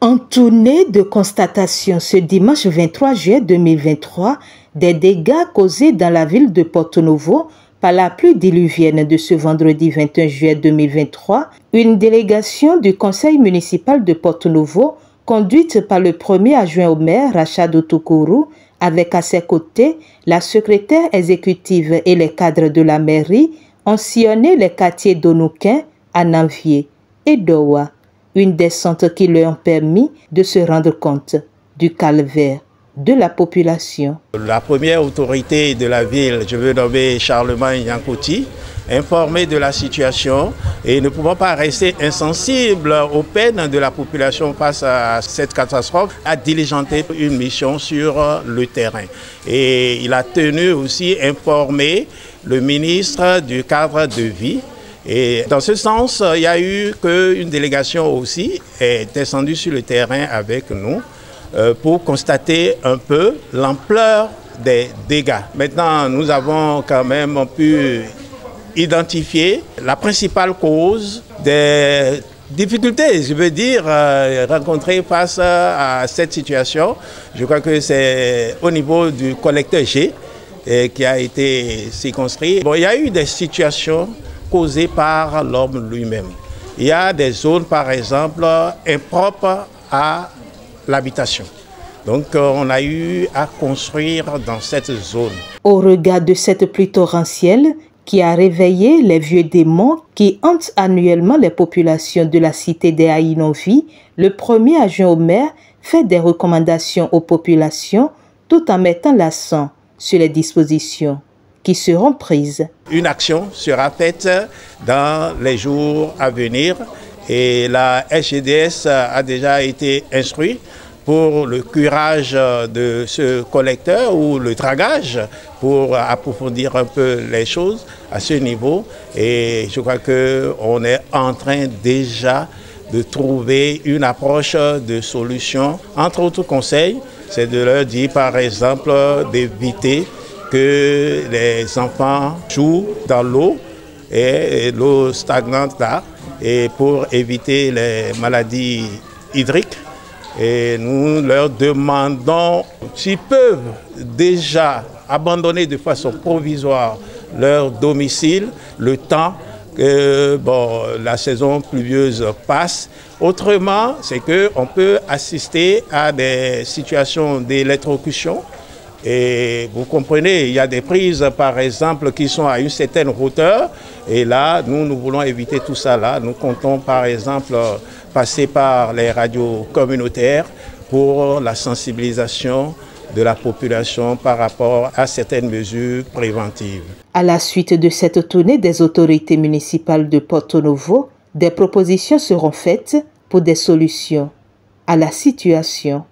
En tournée de constatation ce dimanche 23 juillet 2023 des dégâts causés dans la ville de Porto-Novo par la pluie diluvienne de ce vendredi 21 juillet 2023, une délégation du conseil municipal de Porto-Novo, conduite par le premier adjoint au maire Rachad Outoukuru, avec à ses côtés la secrétaire exécutive et les cadres de la mairie, ont sillonné les quartiers d'Onouquin, Ananvier et Dowa. Une descente qui leur a permis de se rendre compte du calvaire de la population. La première autorité de la ville, je veux nommer Charlemagne Yankouti, informé de la situation et ne pouvant pas rester insensible aux peines de la population face à cette catastrophe, a diligenté une mission sur le terrain. Et il a tenu aussi informer le ministre du cadre de vie. Et dans ce sens, il y a eu qu'une délégation aussi est descendue sur le terrain avec nous pour constater un peu l'ampleur des dégâts. Maintenant, nous avons quand même pu identifier la principale cause des difficultés, je veux dire, rencontrées face à cette situation. Je crois que c'est au niveau du collecteur G qui a été circonscrit. Bon, il y a eu des situations causées par l'homme lui-même. Il y a des zones, par exemple, impropres à l'habitation. Donc, on a eu à construire dans cette zone. Au regard de cette pluie torrentielle qui a réveillé les vieux démons qui hantent annuellement les populations de la cité des Aïnovi, le premier adjoint au maire fait des recommandations aux populations tout en mettant l'accent sur les dispositions qui seront prises. Une action sera faite dans les jours à venir et la SGDS a déjà été instruite pour le curage de ce collecteur ou le dragage pour approfondir un peu les choses à ce niveau. Et je crois qu'on est en train déjà de trouver une approche de solution. Entre autres conseils, c'est de leur dire par exemple d'éviter que les enfants jouent dans l'eau et l'eau stagnante là, et pour éviter les maladies hydriques. Et nous leur demandons s'ils peuvent déjà abandonner de façon provisoire leur domicile le temps que la saison pluvieuse passe. Autrement, c'est qu'on peut assister à des situations d'électrocution. Et vous comprenez, il y a des prises, par exemple, qui sont à une certaine hauteur. Et là, nous voulons éviter tout ça là. Nous comptons, par exemple, passer par les radios communautaires pour la sensibilisation de la population par rapport à certaines mesures préventives. À la suite de cette tournée des autorités municipales de Porto-Novo, des propositions seront faites pour des solutions à la situation.